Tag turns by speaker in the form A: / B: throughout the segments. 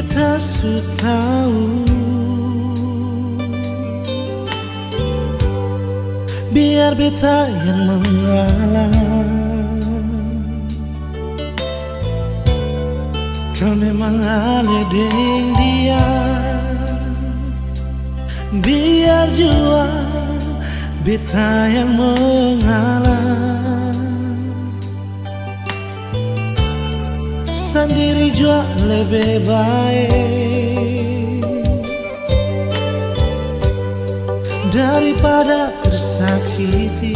A: beta su tahu biar beta yang mengalah. Kau memang ale deng dia, biar jua beta yang mengalah. Sendiri jua lebih baik daripada tersakiti.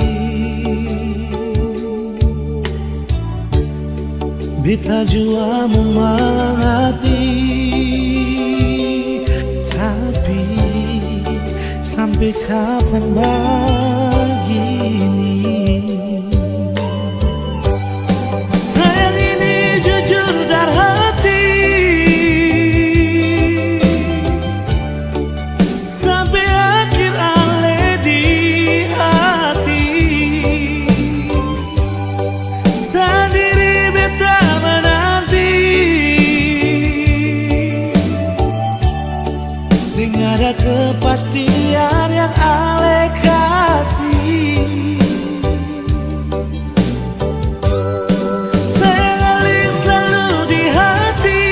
A: Beta jua mengerti, tapi sampai kapan begini? Sayang ini jujur dari hati, sampai akhir ale di hati. Sendiri beta menanti, sing ada kepastian yang ale kasih. Sayang ale selalu di hati,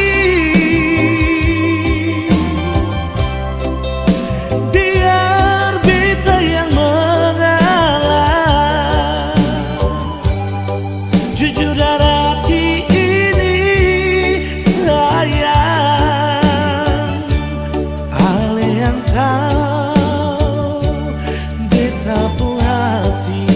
A: biar beta yang mengalah. Jujur dari hati ini sayang, ale yang tahu beta pun hati.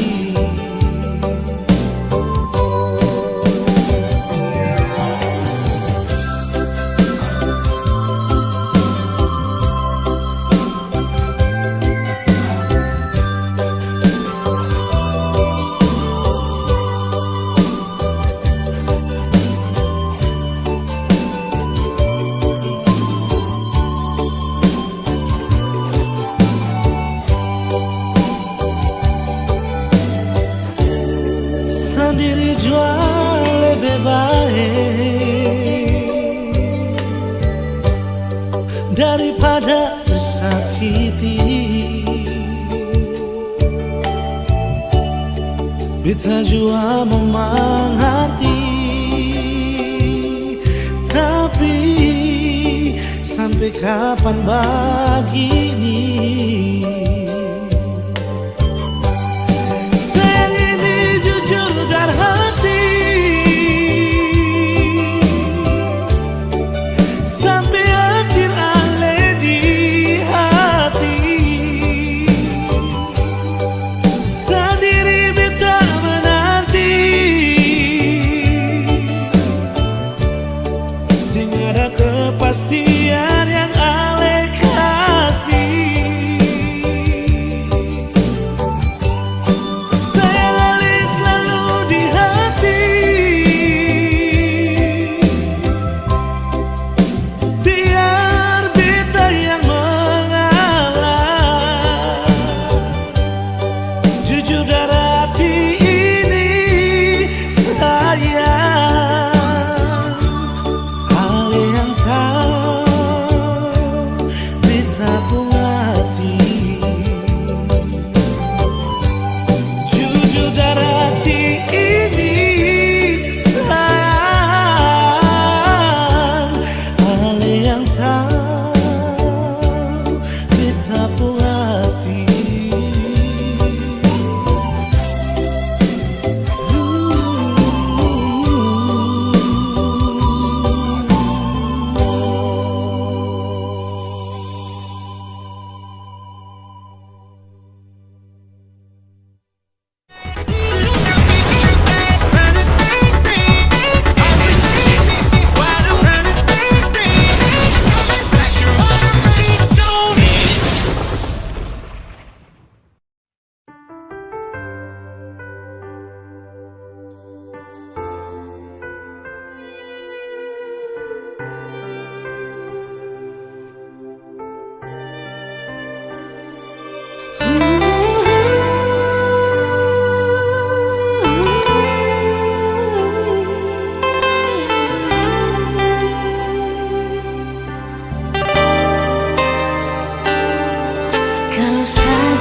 A: Sendiri jua lebih baik daripada tersakiti. Beta jua mengerti, tapi sampai kapan begini? Ada kepastian yang ale kasih.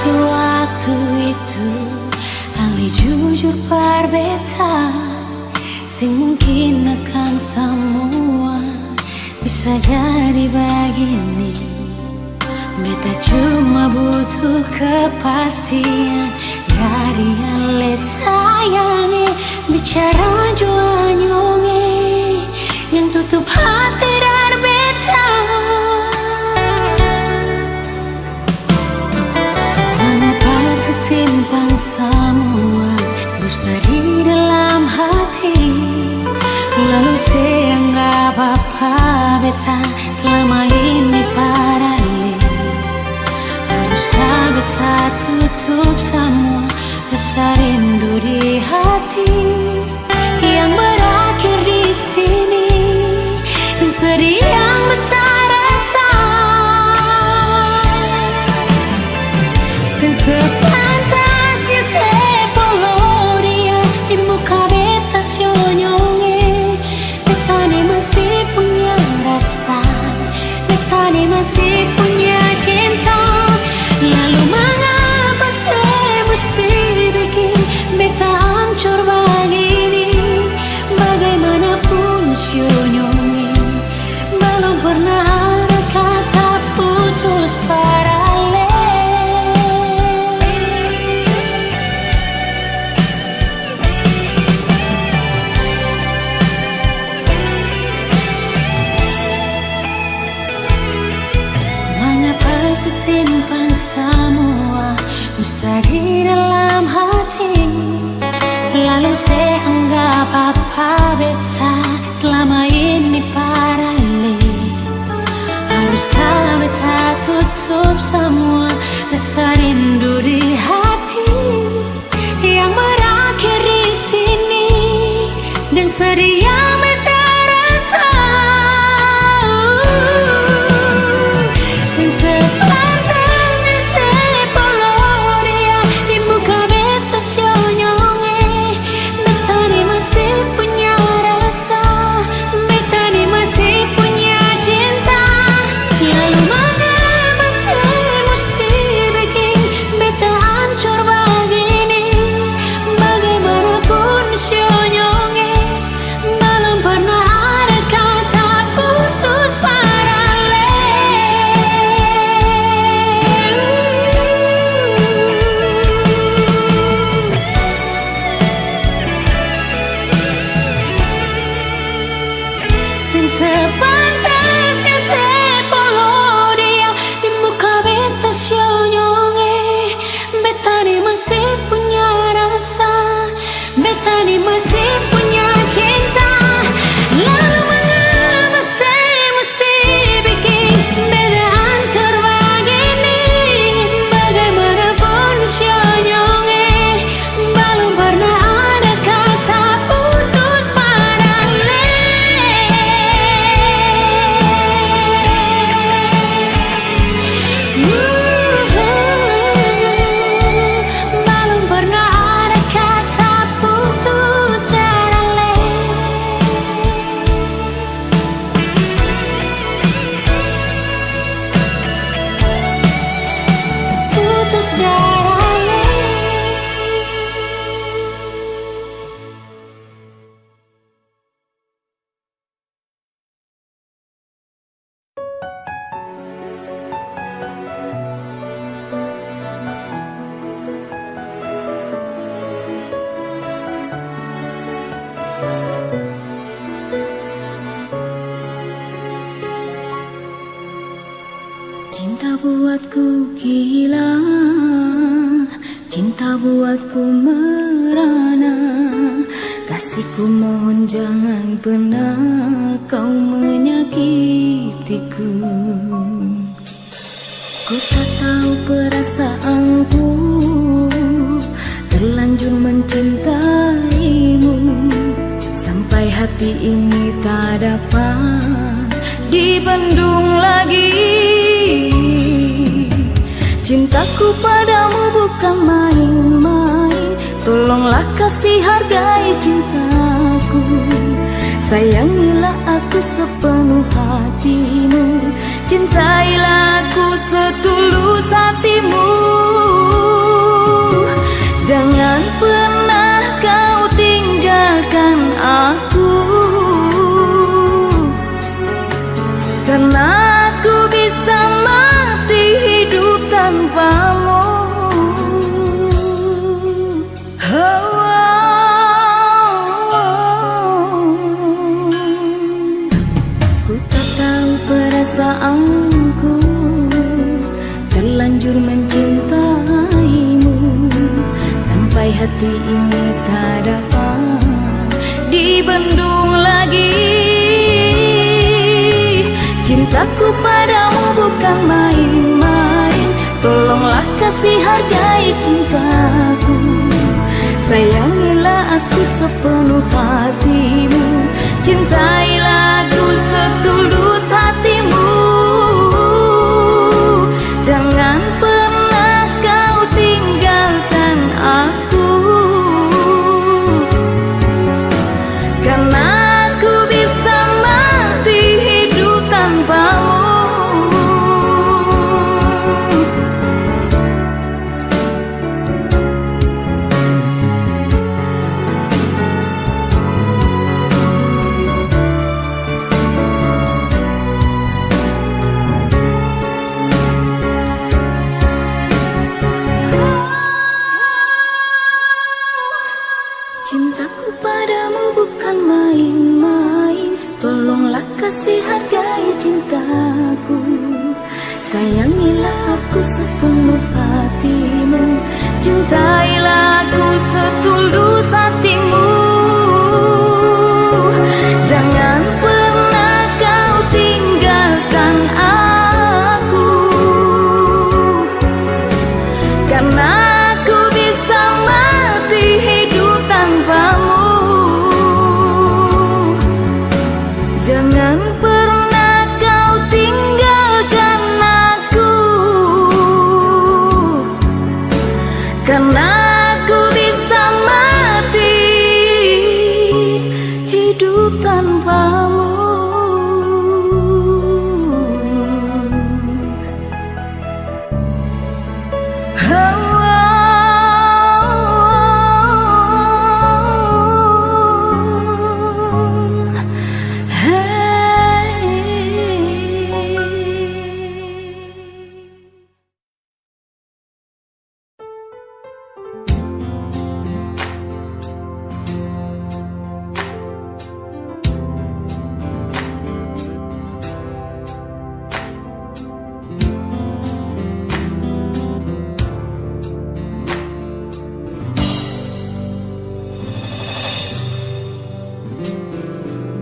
B: Sewaktu itu Ali jujur berbeta, sing mungkin akan semua bisa jadi begini. Beta cuma butuh kepastian dari Ale sayangi. Bicara jua nyonge yang tutup hati dan beta. Mengapa sesimpan semua dusta di dalam hati, lalu seanggap apa beta selama ini parali. Haruskah beta tutup semua rasa rindu di hati yang berakhir di sini, dan sedih yang beta rasa. Sepantasnya sepuluh dia di muka beta sionyonge. Beta ni masih punya rasa, beta ni masih punya cinta. Lalu mengapa saya mesti bikin beta hancur begini? Bagaimanapun sionyonge belum pernah ada kata putus paralel. Mengapa sesimpan semua dusta di dalam hati, lalu saya anggap apa beta selama ini parali. Haruskah beta tutup semua rasa rindu di hati yang berakhir di sini, dan sedih yang beta rasa. Sepantasnya sepuluh dia di muka beta sionyonge. Beta ni masih punya rasa, beta ni masih punya cinta. Lalu mengapa saya mesti bikin beta hancur begini? Bagaimanapun sionyonge belum pernah ada kata putus paralel. Sepantasnya sepuluh dia di muka beta sionyonge. Beta ni masih punya rasa, beta ni masih punya cinta. Lalu mengapa saya mesti bikin beta hancur begini? Bagaimanapun sionyonge belum pernah ada kata putus paralel. Belum pernah ada kata putus paralel. Putus paralel. Cinta buatku gila, cinta buatku merana. Kasihku mohon jangan pernah kau menyakitiku. Ku tak tahu perasaanku terlanjur mencintaimu, sampai hati ini tak dapat dibendung lagi. Cintaku padamu bukan main-main, tolonglah kasih hargai cintaku. Sayangilah aku sepenuh hatimu, cintailah aku setulus hatimu. Jangan pernah kau tinggalkan aku, karena aku bisa mati hidup tanpamu. Ku tak tahu perasaanku terlanjur mencintaimu, sampai hati ini tak dapat dibendung lagi. Cintaku padamu bukan main-main, tolonglah kasih hargai cintaku. Sayangilah aku sepenuh hatimu, cintailah aku setulus hatimu. Jangan pernah kau tinggalkan aku, karena aku bisa mati hidup tanpamu. Cintaku padamu bukan main-main, tolonglah kasih hargai cintaku. Sayangilah aku sepenuh hatimu, cintailah aku setulus hatimu. Jangan pernah kau tinggalkan aku, karena aku bisa mati hidup tanpamu. Jangan pernah kau tinggalkan aku, karena aku bisa mati hidup tanpamu.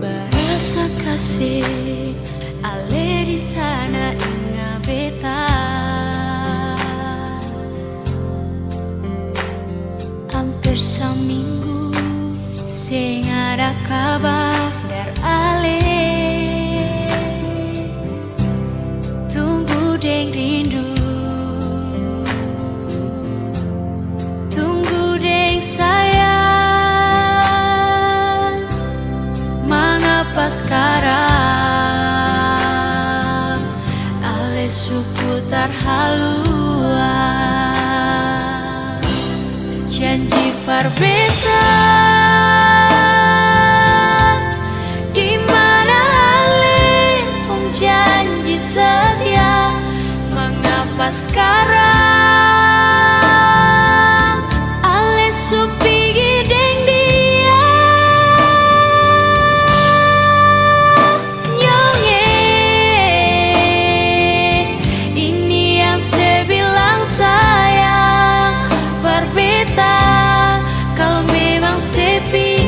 C: Berasa kasih ale di sana inga beta, hampir seminggu sing ada kabar dari ale. Tunggu deng rindu, tunggu deng sayang, mengapa sekarang ale suku terhaluan. Janji berbeda, di mana ale pun janji setia, mengapa sekarang ale supi deng dia. Nyonge, ini yang saya bilang sayang, berbeda kalau memang sepi.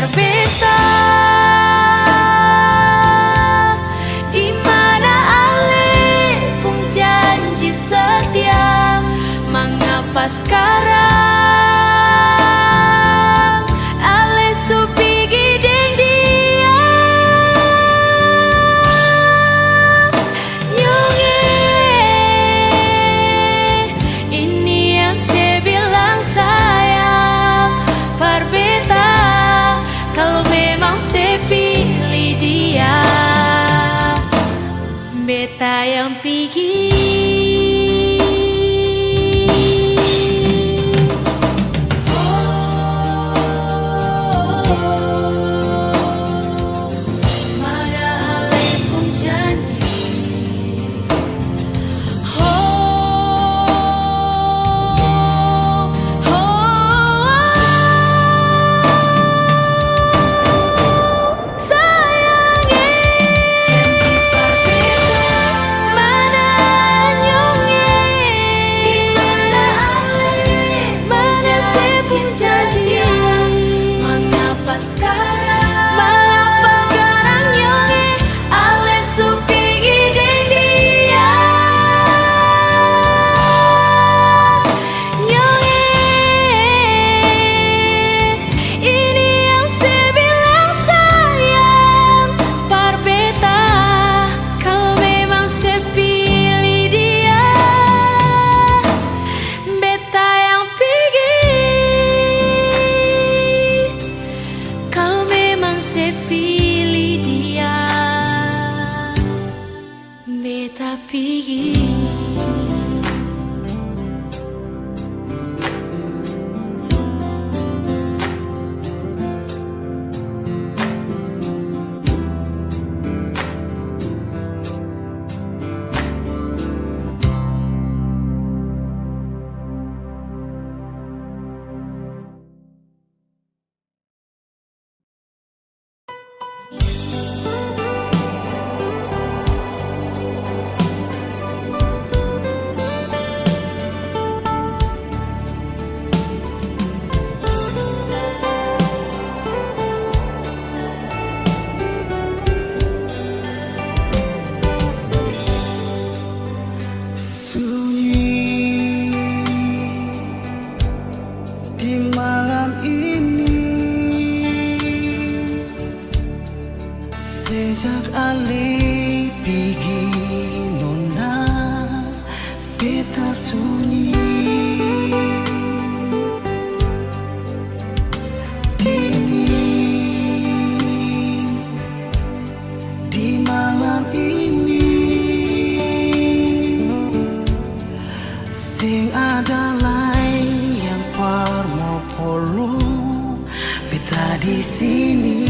C: berbeda. Di mana ale pun janji setia, mengapa sekarang ale supi gideng dia? Nyonge, ini yang saya bilang sayang, berbeda kalau memang saya pilih dia. Beta yang pergi. Mana ale pun janji. Sayangnya janji berbeda. Mana nyonge, di mana ale, mana saya pun janji. Mengapa sekarang nyonge ale supi gideng dia? Nyonge, ini yang saya bilang sayang, berbeda kalau memang saya pilih dia. Beta yang pergi kalau memang saya pilih dia. Beta pergi.
A: Sunyi di malam ini, sejak ale pergi nona, beta sunyi. Dingin di malam ini, sing ada lain yang parmo polo, beta di sini.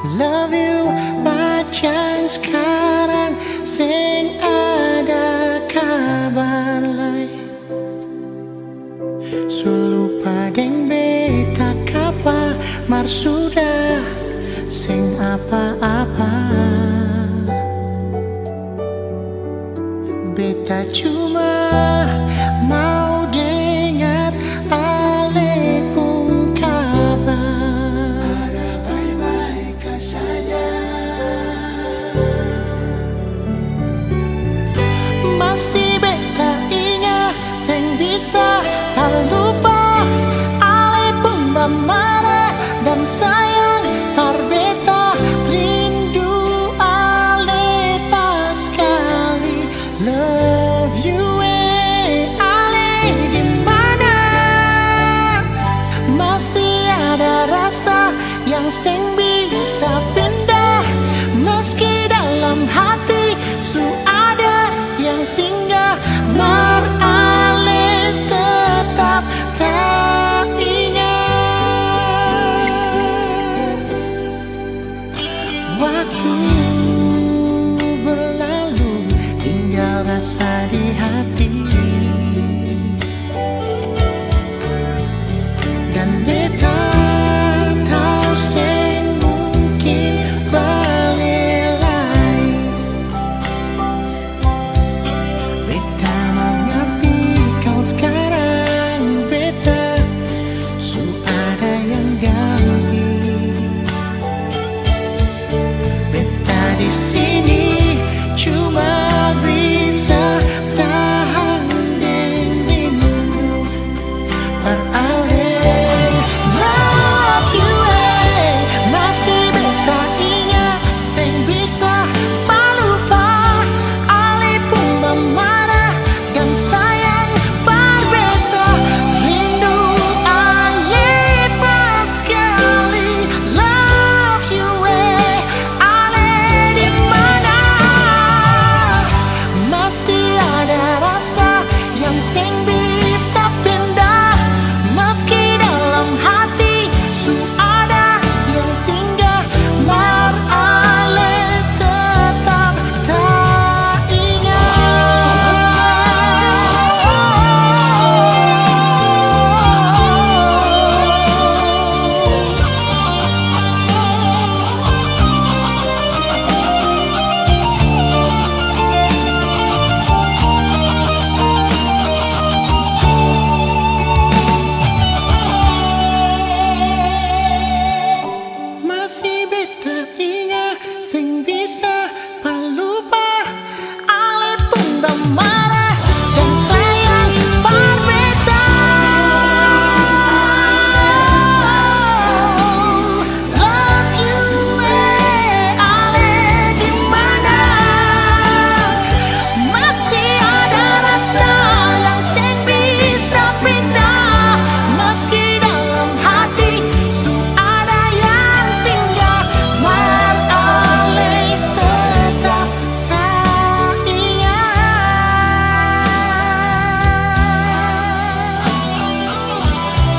A: Love you pancen sekarang sing ada kabar lai Sulupa deng beta kapa mar sudah sing apa-apa Beta cuma mau dengar ale pun kabar ada baik-baik saja Masih beta ingat sing bisa tak lupa ale pun marah dan sayang tar beta rindu ale pas kali love you ale di mana masih ada rasa yang sing bisa pindah meski dalam hati su ada yang singgah mar ale tetap tak ingat waktu berlalu tinggal rasa di hati dan beta tahu sing mungkin balik lagi beta mengerti kau sekarang beta su ada yang ganti beta di sini cuma bisa tahan deng rindu beralih love you masih beta ingat sing bisa palupa ale pun memarah dan sayang par beta rindu ale pas kali love you ale di mana masih ada rasa yang sing bisa pindah meski dalam hati su ada yang singgah mar ale tetap tak masih beta ingat sing bisa palupa ale pun marah dan sayang par beta love you ale di mana masih ada rasa yang sing bisa pindah meski dalam hati su ada yang singgah mar ale tetap tak ingat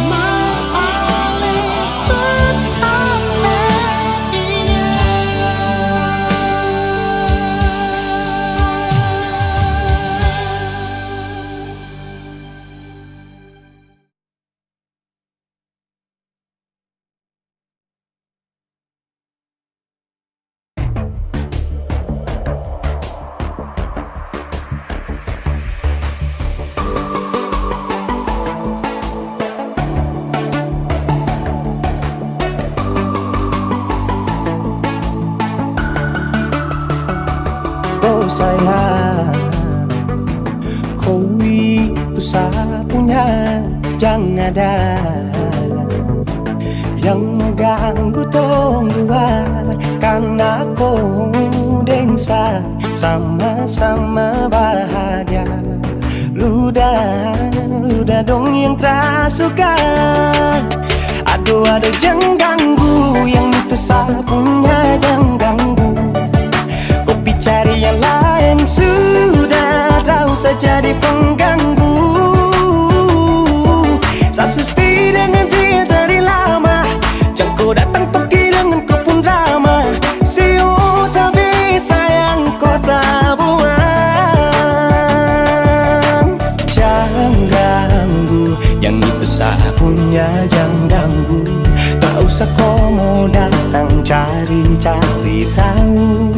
A: mar ale tetap tak
D: Oh sayang, kau itu satunya, jangan ada yang mengganggu tong dua, karena kau dengsa sama-sama bahagia. Ludah dong yang terasuka. Aduh jangan ganggu, yang itu sapunya jangan ganggu. Kopi cari yang lain sudah, tahu saja di pengganggu. Sasusti dengan dia dari lama, jangan kau datang pergi dengan kau pun drama. punya, jangan ganggu. Tak usah kau mau datang cari-cari tahu.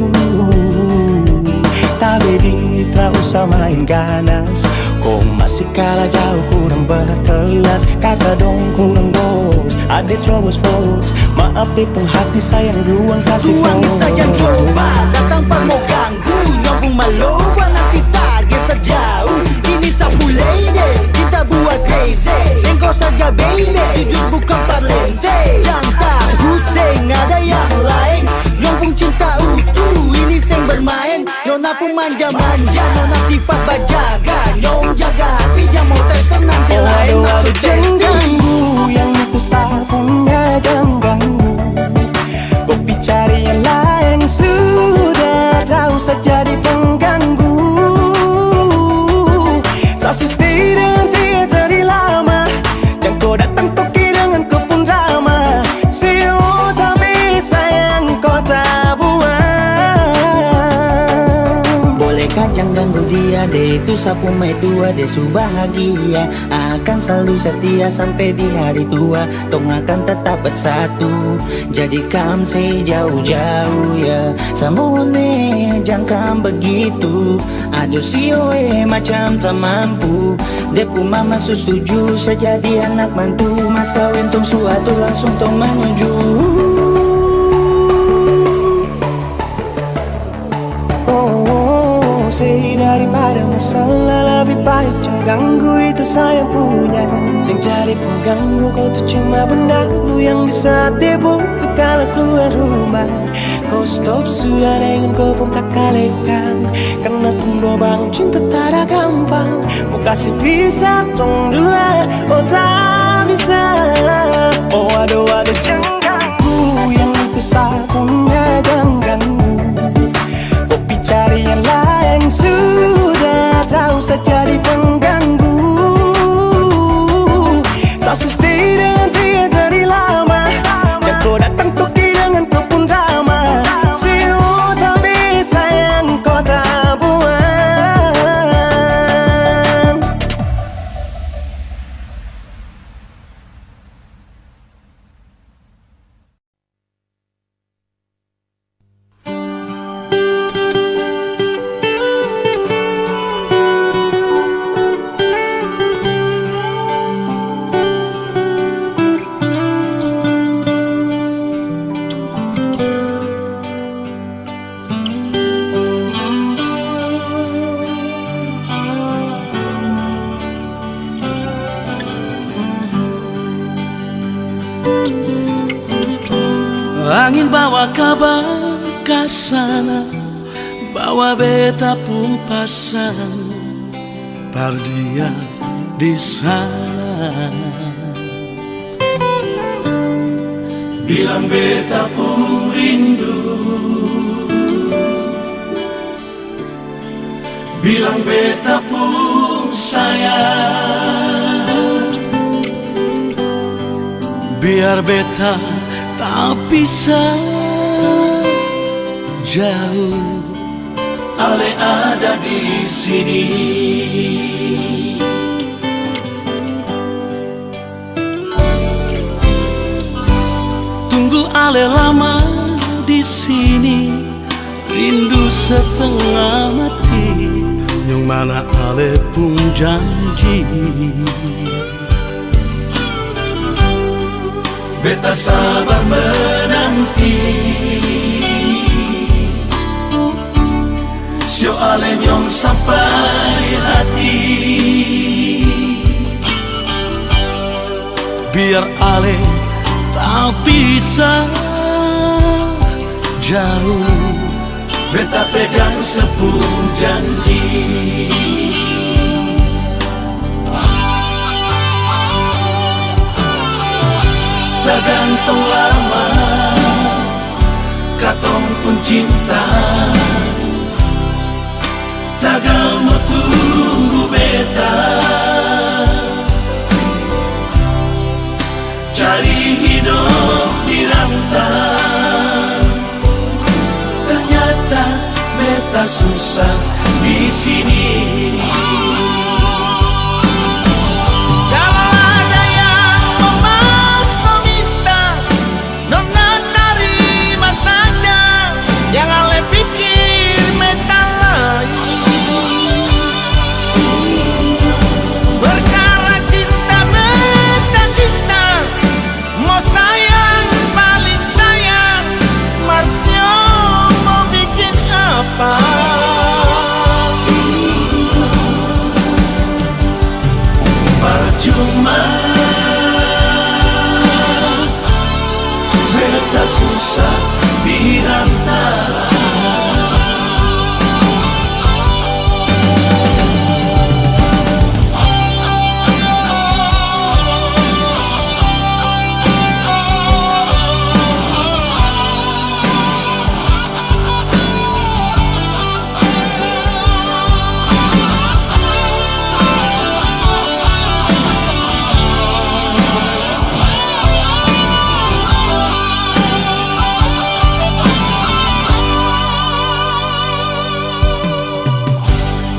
D: Tak baby, tak usah main ganas. Kau masih kalah jauh, kurang berkelas. Kata dong kurang bos, ada terobos false. Maaf deh penghati sayang, ruang kasih
E: Tuangi saja coba, datang pak mau ganggu. Nyambung maloba nanti target sejauh. Ini sapu lady, cinta buat crazy. Engkau saja baby, jujur bukan parlente. Yang takut seng ada yang lain. Nyambung cinta utuh, ini seng bermain. Nona pun manja-manja, nona sifat bajaga. Nyong jaga hati, jangan mau tes nanti lain. Masuk
D: jangan ganggu, yang itu sapunya jangan ganggu. Kopi cari yang lain, sudah tahu saja di pengganggu. Saksi stay dengan dia dari lama. Jangan kau datang toki dengan kau pun drama. Siu tak bisa yang kau tak buang.
E: Bolehkah jangan ganggu dia deh, itu sapu mai tua deh su bahagia. Akan selalu setia sampai di hari tua. Tong akan tetap bersatu. Jadi kam sejauh-jauh ya. Samone jangan begitu. Aduh sioe macam tak mampu. Depu mama setuju saya jadi anak mantu. Mas kawin tong suatu langsung tong menuju.
D: Say daripada masalah lebih baik jangan ganggu, itu saya punya. Jangan cari pengganggu, kau tuh cuma benda lu yang bisa dibutuh kalau keluar rumah. Kau stop sudah dengan kau pun tak kalekan. Karena tunggu bangun cinta tak ada gampang. Mau kasih bisa tong dua, oh tak bisa. Oh aduh jangan ganggu, yang itu saya punya jangan ganggu. Kopi cari yang lain, sudah tahu saja di pengganggu. Sasu stay dengan dia dari lama. Jangan kau datang toki dengan kau pun drama. Siu tak bisa yang kau tak buang.
F: Angin bawa kabar ke sana, bawa beta pun pasang pardia di sana. Bilang beta pun rindu, bilang beta pun sayang. Biar beta tak bisa jauh, ale ada di sini. Tunggu ale lama di sini, rindu setengah mati. Yang mana ale pun janji. Beta sabar menanti, sio ale nyong sampai hati. Biar ale tak bisa jauh, beta pegang sepuluh janji. Tak gantung lama, katong pun cinta. Tak mau tunggu beta, cari hidup di rantau. Ternyata beta susah di sini. Kalau ada yang beta susah dirantau.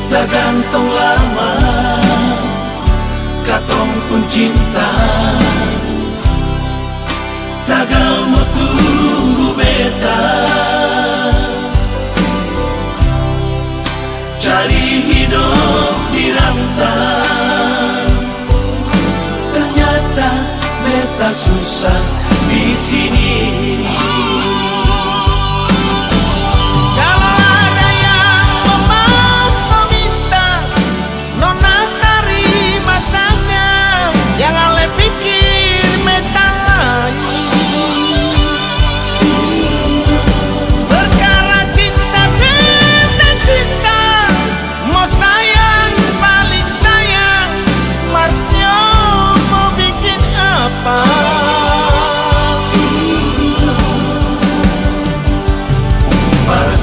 F: Tak gantung lama, katong pun cinta. Tagal mo tunggu beta, cari hidup di rantau. Ternyata beta susah di sini.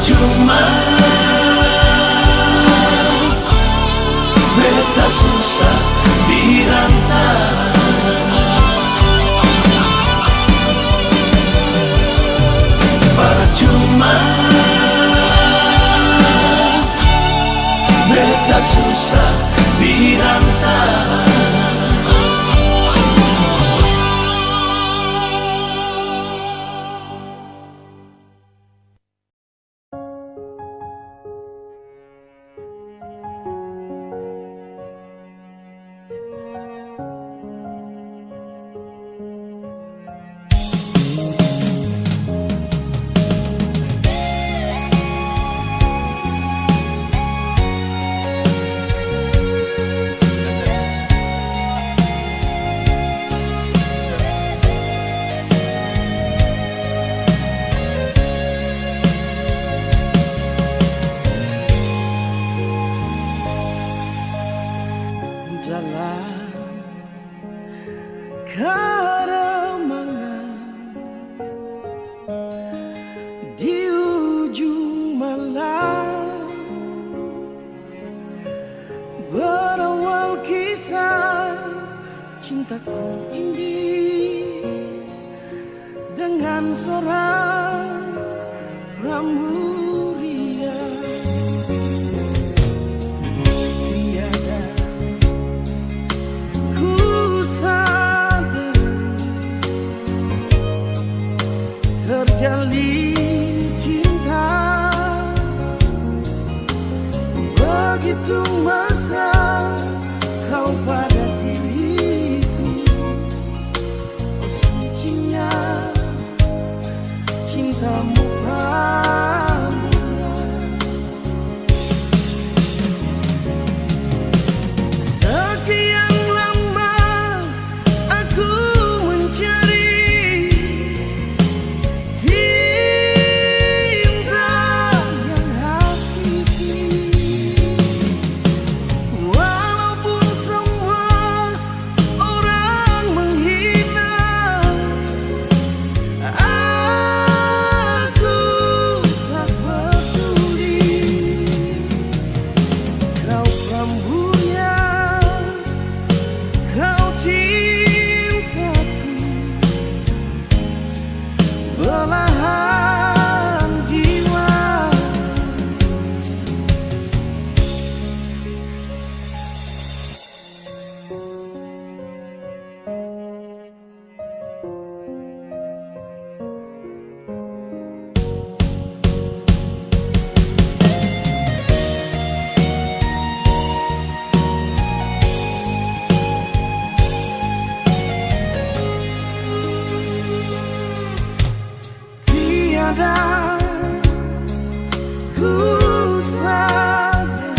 F: Cuma beta susah dirantau. Percuma beta susah dirantau.
D: cintaku ini dengan seorang rambu riang. Tiada ku sadar terjalin cinta begitu mesra kau pada diriku. Oh sucinya cintamu pramulia. Sekian lama aku mencari cinta yang hakiki. Walaupun semua orang menghina, aku tak peduli. Kau prambulia, kau cintaku, belahan jiwa. Tiada ku sadar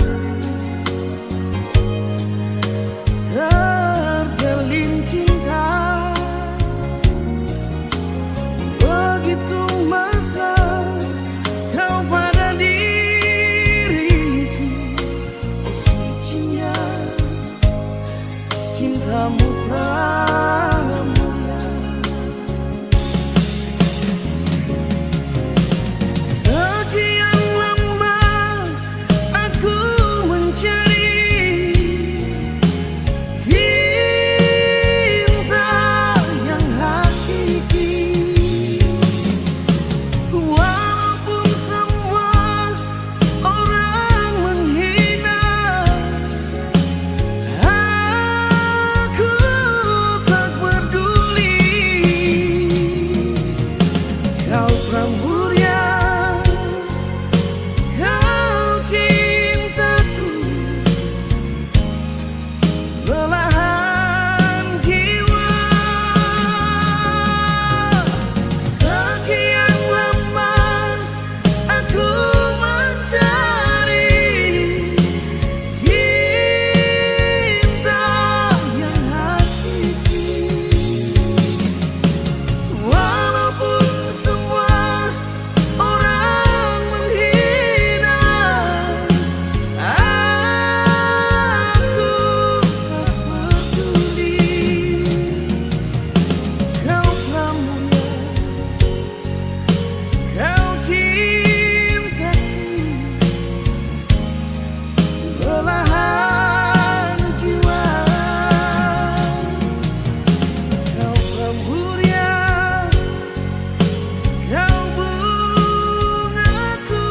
D: terjalin cinta pramurian kau cintaku, belahan jiwa. Sekian lama aku mencari cinta yang hakiki. Walaupun semua orang menghina, aku tak peduli. Kau pramurian, kau cintaku, belahan jiwa. Kau pramurian, kau bungaku,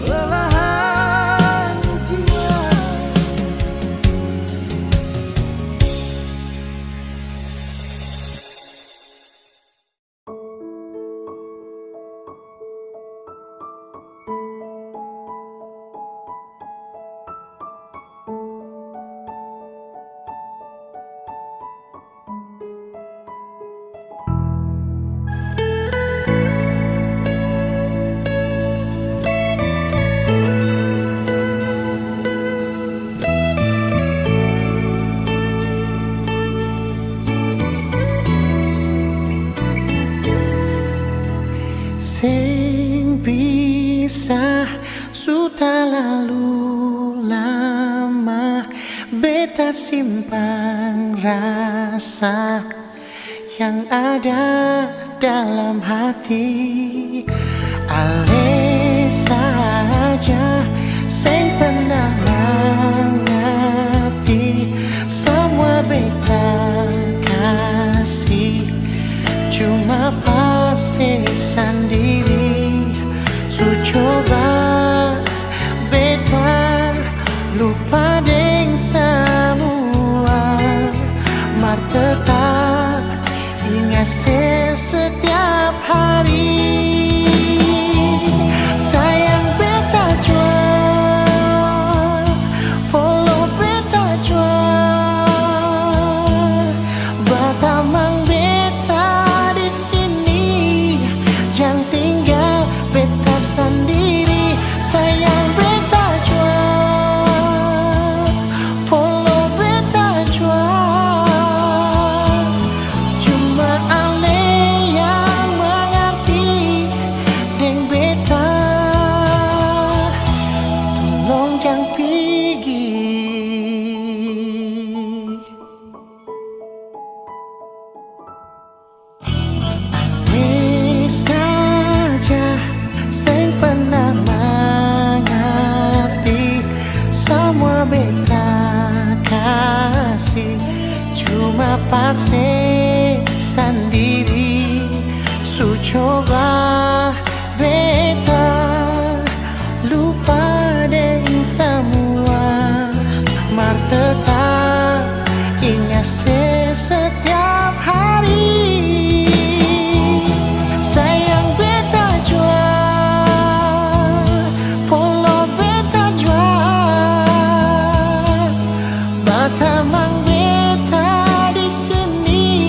D: belahan jiwa.
A: Sing bisa sudah lalu lama, beta simpan rasa yang ada dalam hati. Ale saja sing pernah mengerti semua beta kasih, cuma pasti sendiri. Su coba beta lupa deng semua, mar tetap ingat setiap hari. Sayang beta jual, polo beta jual, batamang beta di sini, jangan tinggal beta sendiri. Sayang beta jual, polo beta jual, cuma ale yang mengerti deng beta. Tolong jangan pergi. Ale saja sing pernah mengerti semua beta kasih, cuma parse sendiri. Su coba beta lupa deng semua, mar tetap ingat setiap hari. Sayang beta jual, polo beta jual, batamang beta di sini,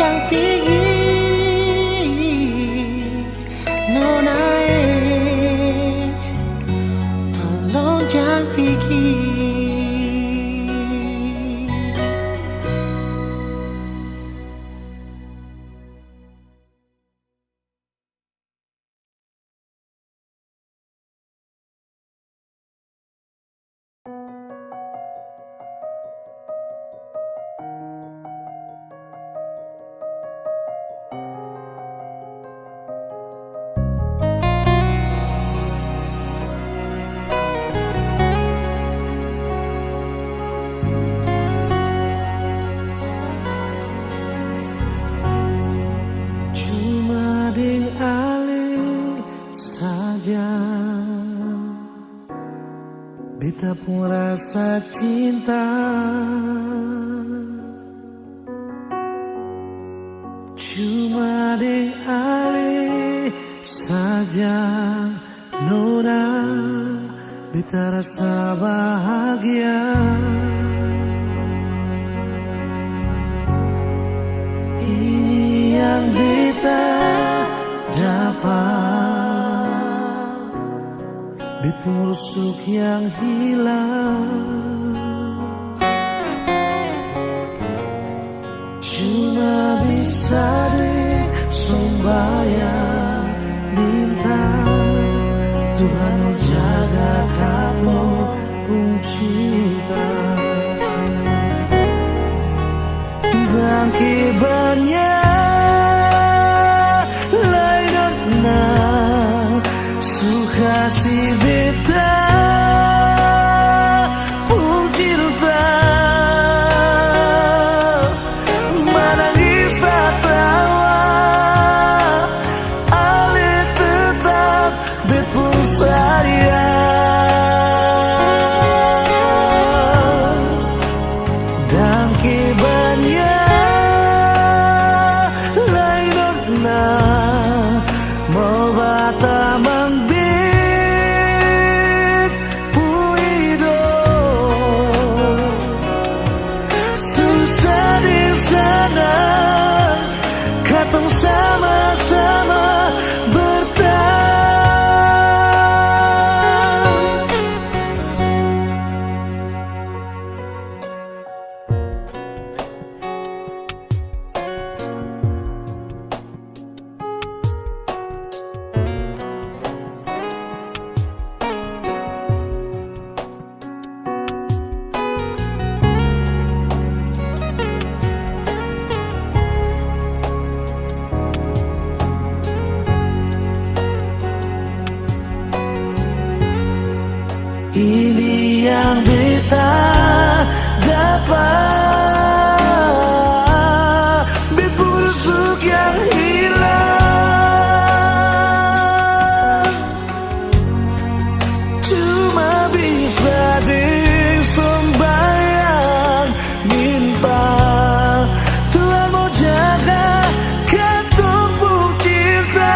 A: jangan pergi Nona tolong jangan pergi. Beta pun rasa cinta, cuma deng ale saja Nona, beta rasa bahagia. Ini yang beta dapat, Betusuk yang hilang, cuma bisa sembahyang minta Tuhan mau jaga kamu pun cinta. Dan kibarnya lain suka si beta pun cinta, menangis tak tawa, ale tetap bepun sayang. Dan kibarnya lain mau bata mangbit puido, susah di sana katong sama-sama bertahan. Ini yang beta dapat, betusuk yang hilang, cuma bisa disembahyang minta Tuhan mau jaga katong pun cinta.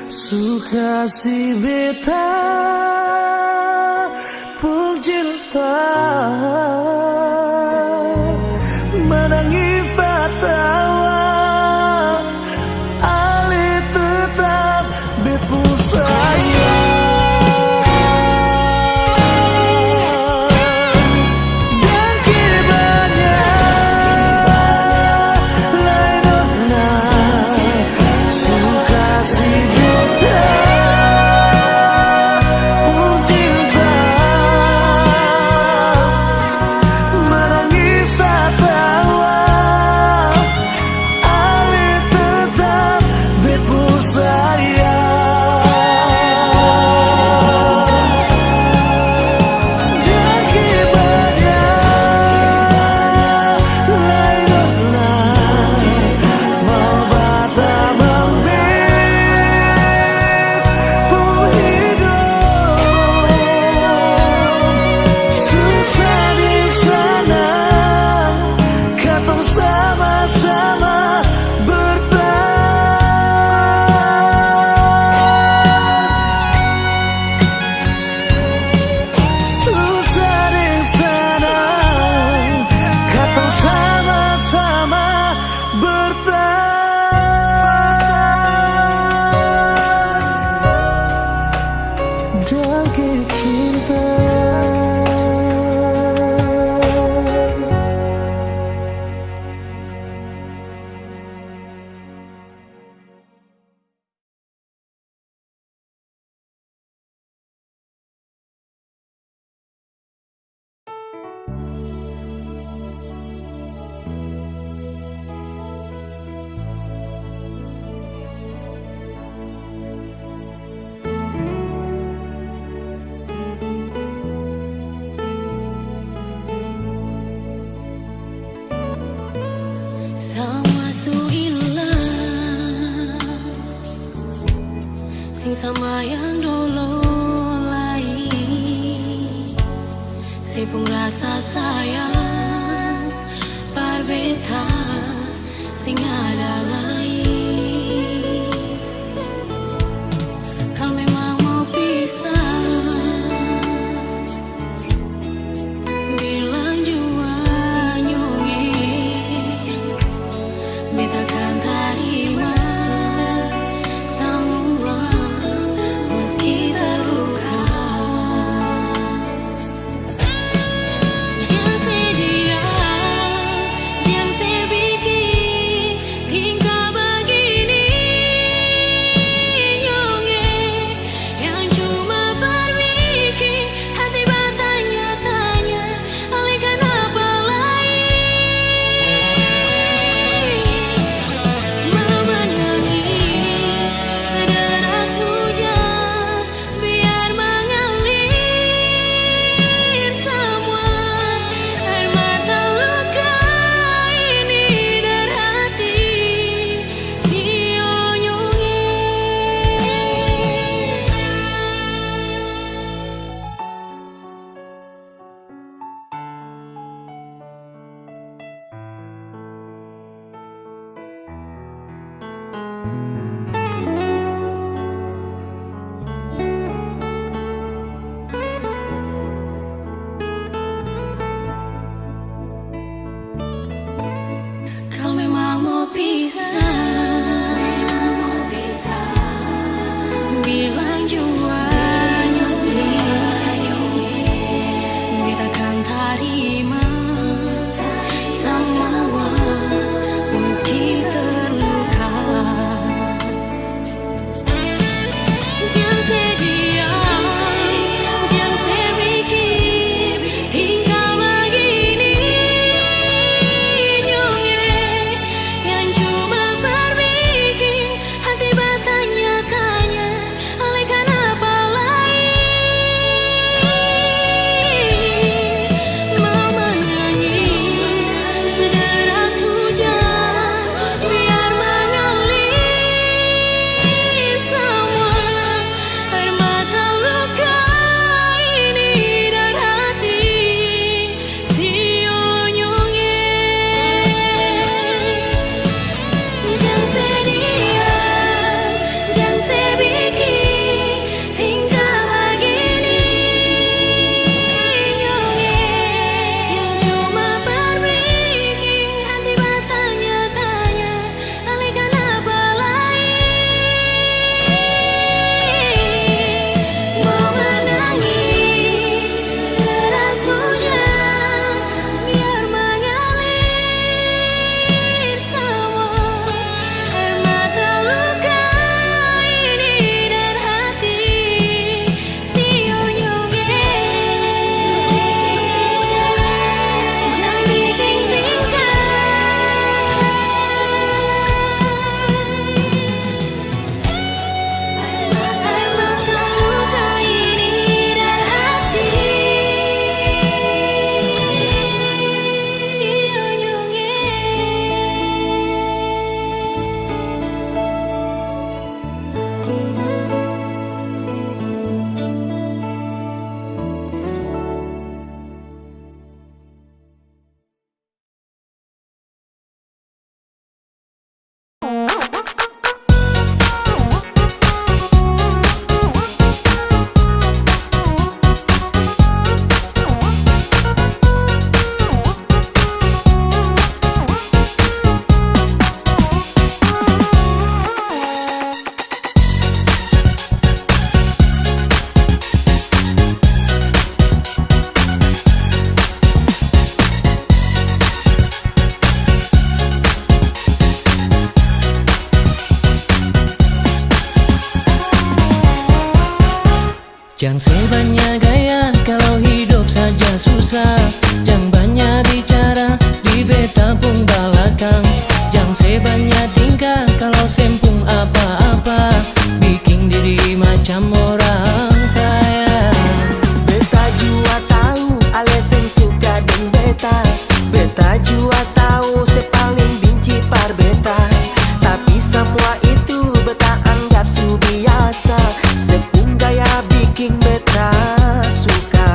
A: Suka si beta pun cinta, menangis tak tawa, ale tetap betul sayang.
C: Memang dulu lain sepung rasa sayang parbeta sing ada lain. Kalau memang mau pisah bilang jua nyonge, beta kan terima semua meski terluka. Jangan sedia, jangan sebiki tingkah begini nyonge, yang cuma berbikin hati bertanya-tanya alihkan apa lain. Menangis sederas hujan biar mengalir semua air mata luka ini dari hati si onyonge. Kalau memang mau pisah, bilang jua nyonge, beta kan terima semua meski terluka. Jangan sedia, jangan sebiki tingkah begini nyonge, yang cuma berbikin hati bertanya-tanya alihkan apa lain. Mau menangis sederas hujan biar mengalir semua air mata luka ini dari hati si onyonge. Jangan sedia, jangan sebiki tingkah begini nyonge, yang cuma berbikin hati bertanya-tanya alihkan apa lain. Mau menangis sederas hujan biar mengalir semua air mata luka ini dari hati si onyonge. Jangan bikin tingkah air mata luka ini dari hati si onyonge.
G: Jangan sebanyak gaya kalau hidup saja susah. Jangan banyak bicara di beta pun belakang. Jangan sebanyak tingkah kalau sempung apa-apa, bikin diri macam orang kaya.
D: Beta jua tahu alasan suka dengan beta. Beta jua tahu saya paling benci par beta. Tapi semua itu beta anggap su biasa. Sepungga
H: bikin beta suka.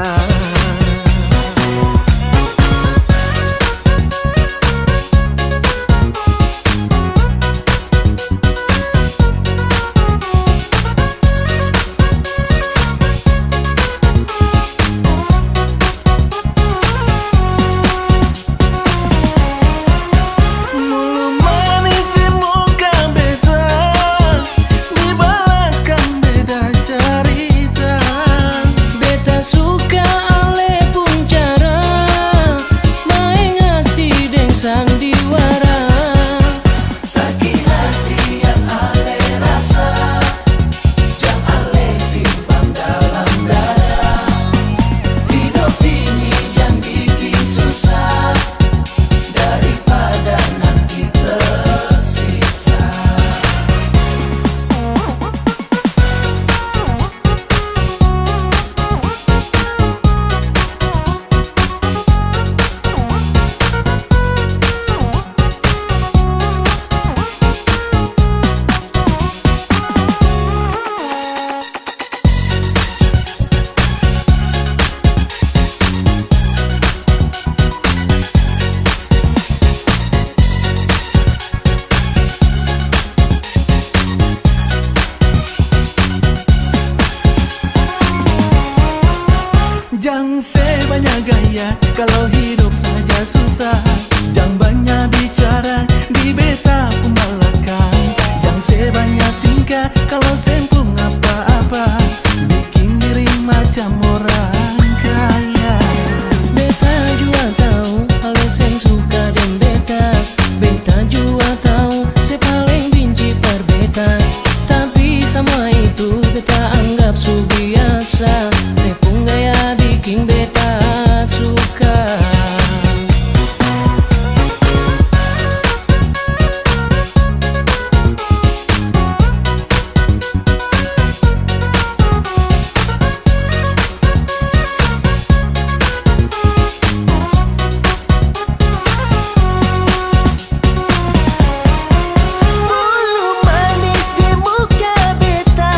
D: Mulu manis di muka beta, di belakang beda cerita.
G: Beta suka ale pun cara main hati deng sandiwara.
E: Sakit hati yang ale rasa, yang ale simpan dalam dada. Hidup ini yang bikin susah, daripada nanti tersisa.
D: Jangan sebanyak gaya kalau hidup saja susah. Jangan banyak bicara di beta pun belakang. Jangan sebanyak tingkah kalau sempung apa-apa, bikin diri macam orang kaya.
G: Beta juga tahu ale seng suka dan beta. Beta juga tahu se paling benci per beta. Tapi sama itu beta anggap su biasa. Se pun gaya bikin beta suka.
H: Mulu manis di muka beta,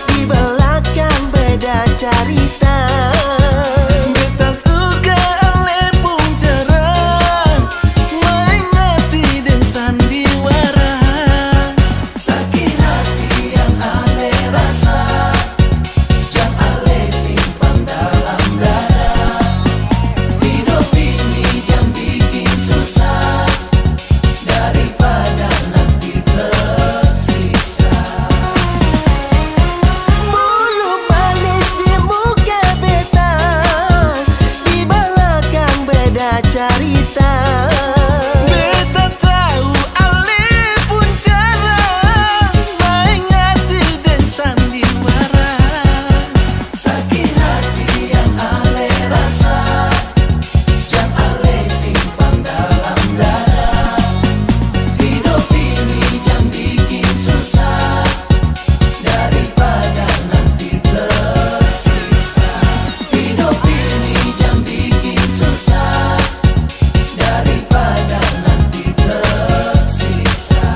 H: di belakang beda cerita.
D: Beta suka ale pun cara main hati dan sandiwara.
E: Sakit hati yang ale rasa, yang ale simpan dalam dada. Hidup ini yang bikin susah, daripada nanti tersisa.
H: Mulu manis di muka beta, di belakang beda cerita.
D: Beta tahu ale pun cara main hati dan sandiwara.
E: Sakit hati yang ale rasa, yang ale simpan dalam dada. Hidup ini yang bikin susah, daripada nanti tersisa. Hidup ini yang bikin susah, daripada nanti tersisa.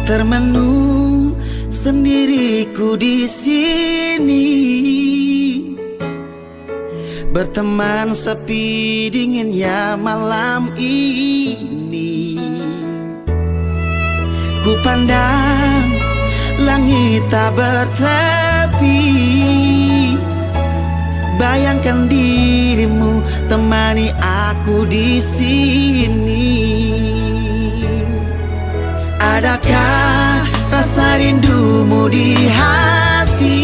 H: Termenung sendiriku di sini, berteman sepi dinginnya malam ini. Ku pandang langit tak bertepi, Bayangkan dirimu temani aku di sini. Adakah rasa rindumu di hati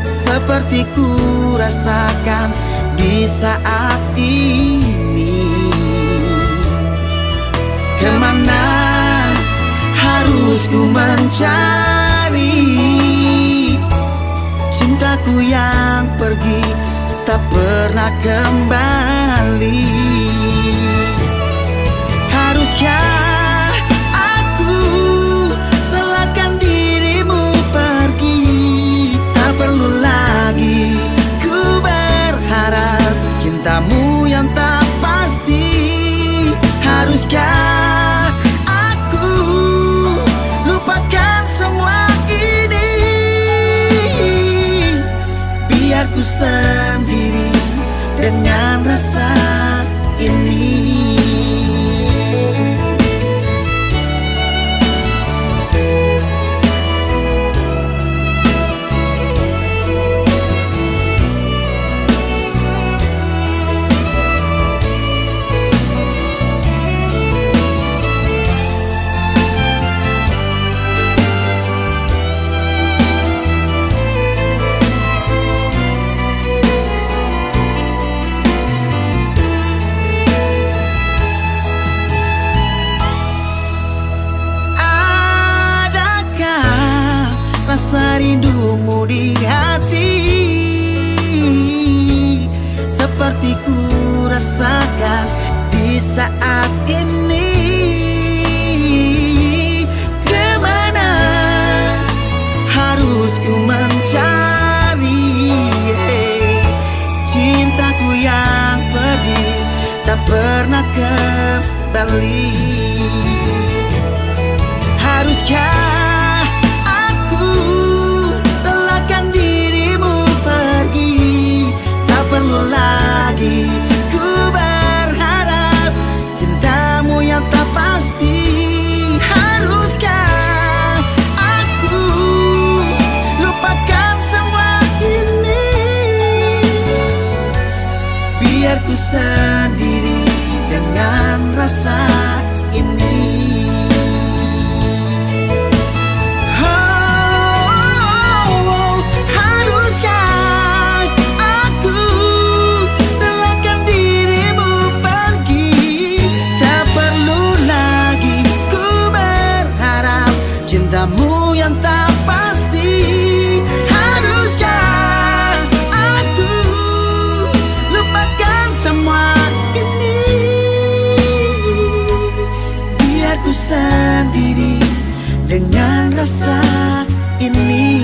H: seperti ku rasakan di saat ini? Kemana harus ku mencari cintaku yang pergi tak pernah kembali? Haruskah aku relakan dirimu pergi? Tak perlu lagi ku berharap cintamu yang tak pasti. Haruskah aku lupakan semua ini, biar ku sendiri dengan rasa ini. Rasa rindumu di hati seperti ku rasakan di saat ini. Kemana harus ku mencari cintaku yang pergi tak pernah kembali? Haruskah perlu lagi ku berharap cintamu yang tak pasti? Haruskah aku lupakan semua ini, biar ku sendiri dengan rasa ini? Cintamu yang tak pasti. Haruskah aku lupakan semua ini, biar ku sendiri dengan rasa ini,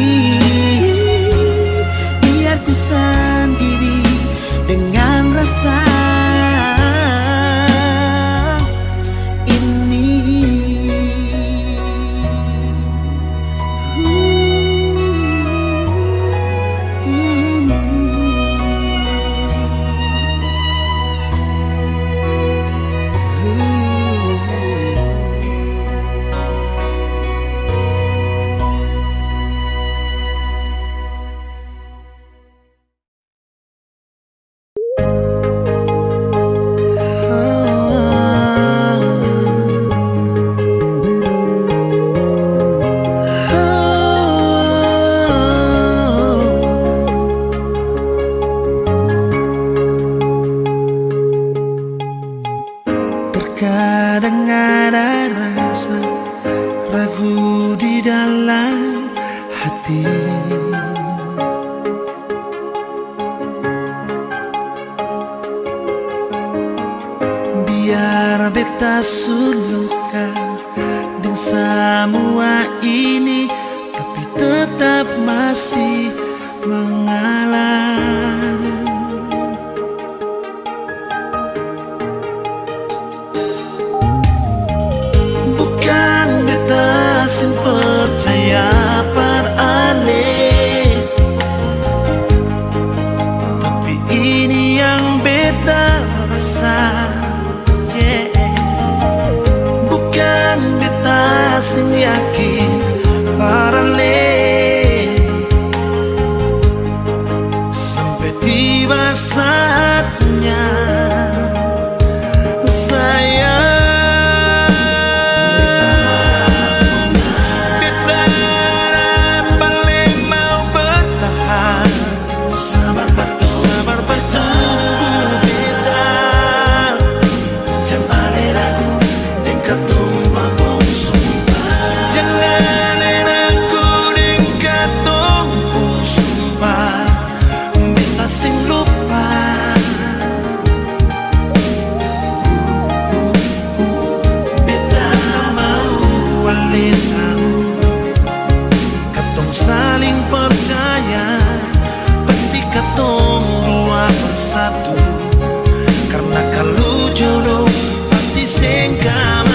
H: biar ku sendiri dengan rasa biar beta sulukan dengan semua ini, tapi tetap masih mengalah. Bukan beta sing percaya par aneh, tapi ini yang beta rasa. Bukan beta sing yakin para le, tiba saatnya sayang. Beta paling mau bertahan, sabar bertunggu beta. Jangan ragu dan ketumbuh bungsu. Jangan ragu dan ketumbuh sumpah. Beta sing lupa. Beta mau walitan. Katong saling percaya. Pasti katong dua bersatu. Karena kalau jodoh pasti sing kamana.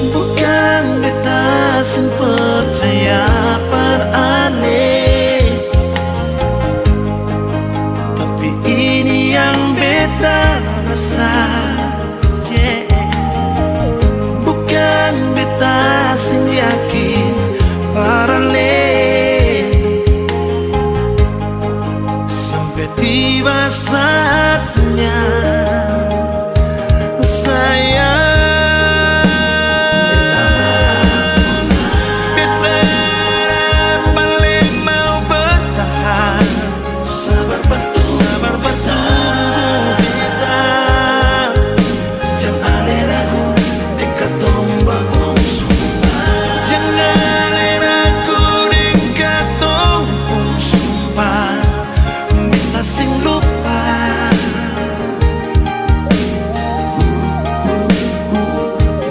H: Bukan beta sing percaya aneh, tapi ini yang beta rasa. Yeah. Bukan beta sing yakin paralel, sampai tiba saatnya sayang. Sabar bertunggu beta. Jangan ragu dan ketumbuh bungsu. Jangan ragu dan ketumbuh sumpah. Beta sing lupa.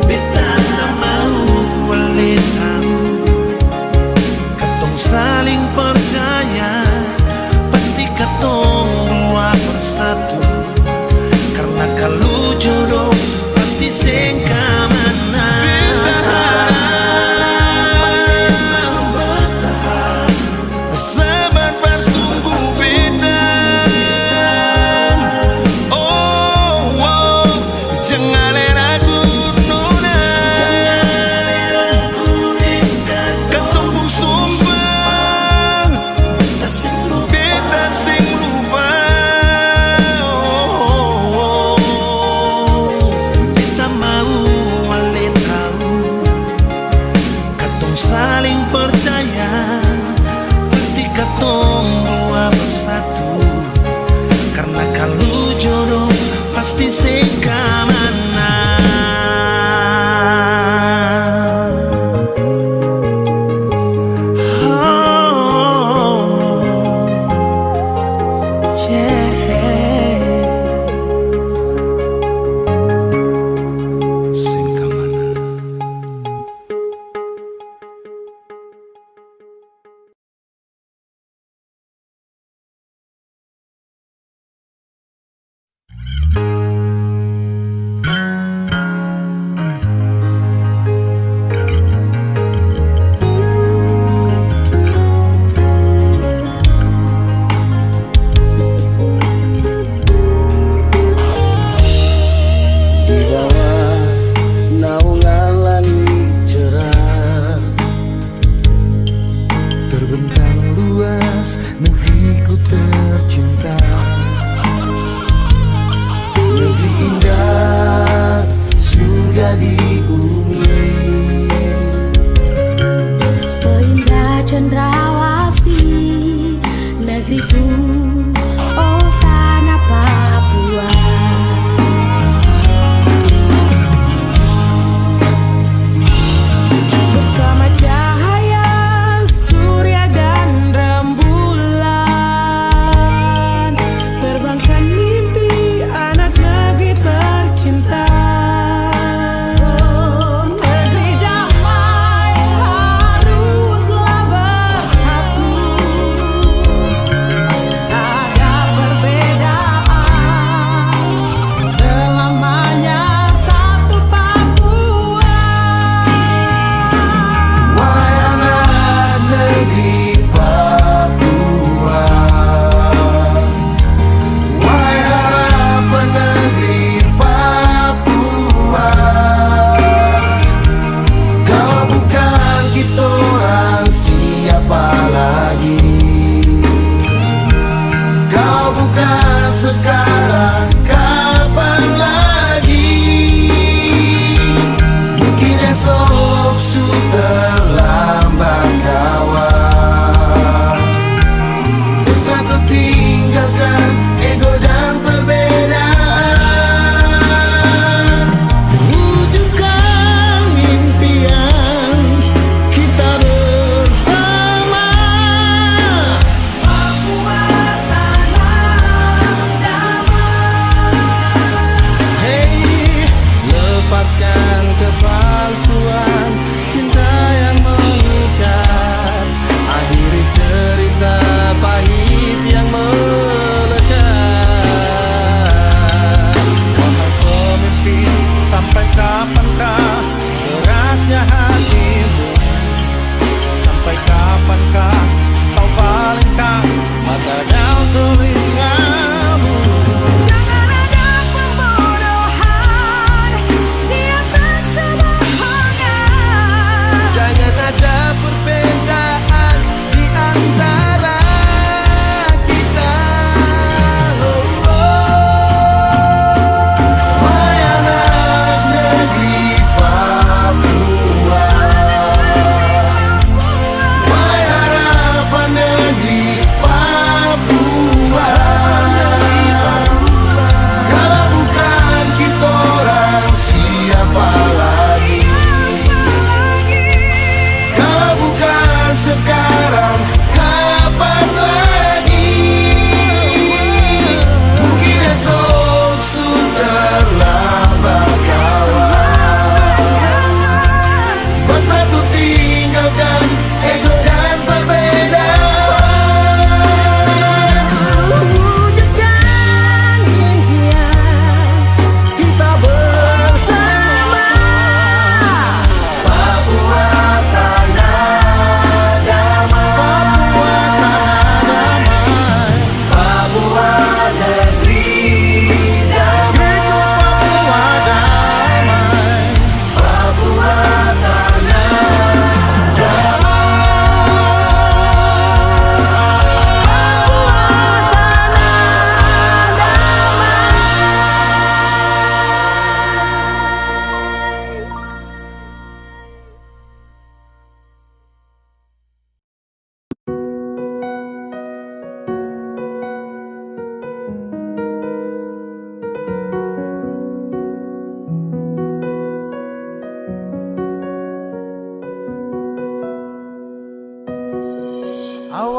H: Beta tak mau walitan. Katong saling percaya. Pasti katong dua bersatu. Karena kalau jodoh pasti sing kamana. Sabar bertunggu beta. Oh, oh, jangan ragu nona. Katong pun sumpah. Beta sing lupa. Beta mau wale tahu. Katong saling percaya. Pasti katong dua bersatu. Karena kalau jodoh pasti sing kamana. Sing kamana.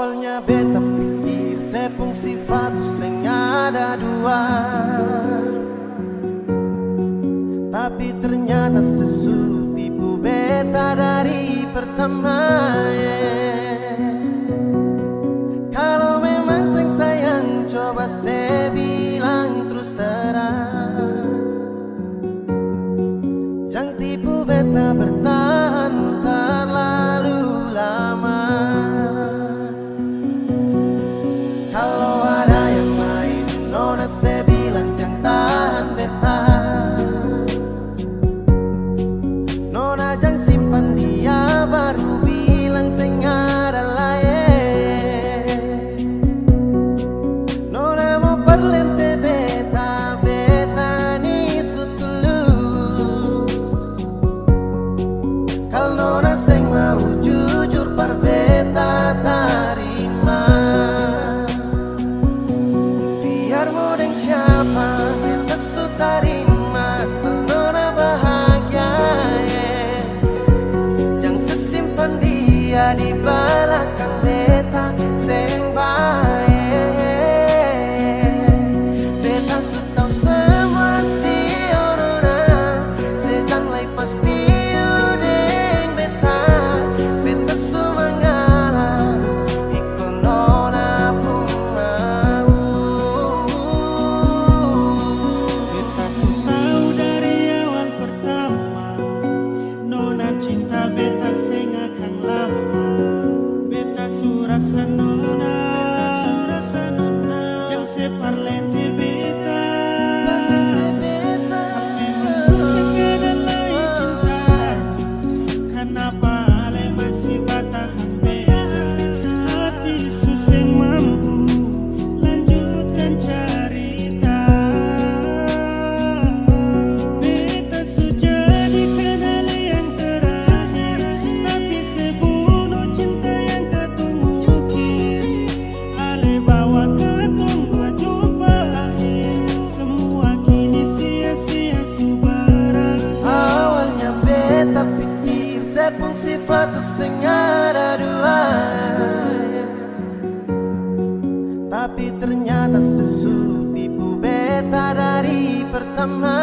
D: Awalnya beta pikir sepung sifat sing ada dua, tapi ternyata sesu tipu beta dari pertama. Kalau memang sing sayang coba saya bilang terus terang, jangan tipu beta bertahan terlalu lama. Kalau ada yang main nona saya bilang jangan tahan beta, nona jangan simpan dia baru bilang saya ada lain. Nona mau perlente beta, beta ni sutulus. Kalau nona saya mau jujur par beta tarima. Biar mau deng siapa beta su tarima, asal nona bahagia. Jangan sesimpan dia di belakang beta seng baik. Beta su tahu semua si nona, sedang lai pasti udeng beta. Beta su mengalah ikut nona pun mau.
H: Beta su tahu dari awal pertama, nona cinta beta seng akan lama. Beta su rasa nona, jang separ lente beta. Memang susah ada lagi cinta, kenapa ale masih bertahan beta? Hati susah mampu lanjutkan cerita. Beta sudah dikenal yang terakhir, tapi sebunuh cinta yang ketumukir. Ale bawa ketunggu jumpa akhir, semua kini sia-sia subaran.
D: Awalnya beta pikir sepung sifat sing ada dua, tapi ternyata sesu tipu beta dari pertama.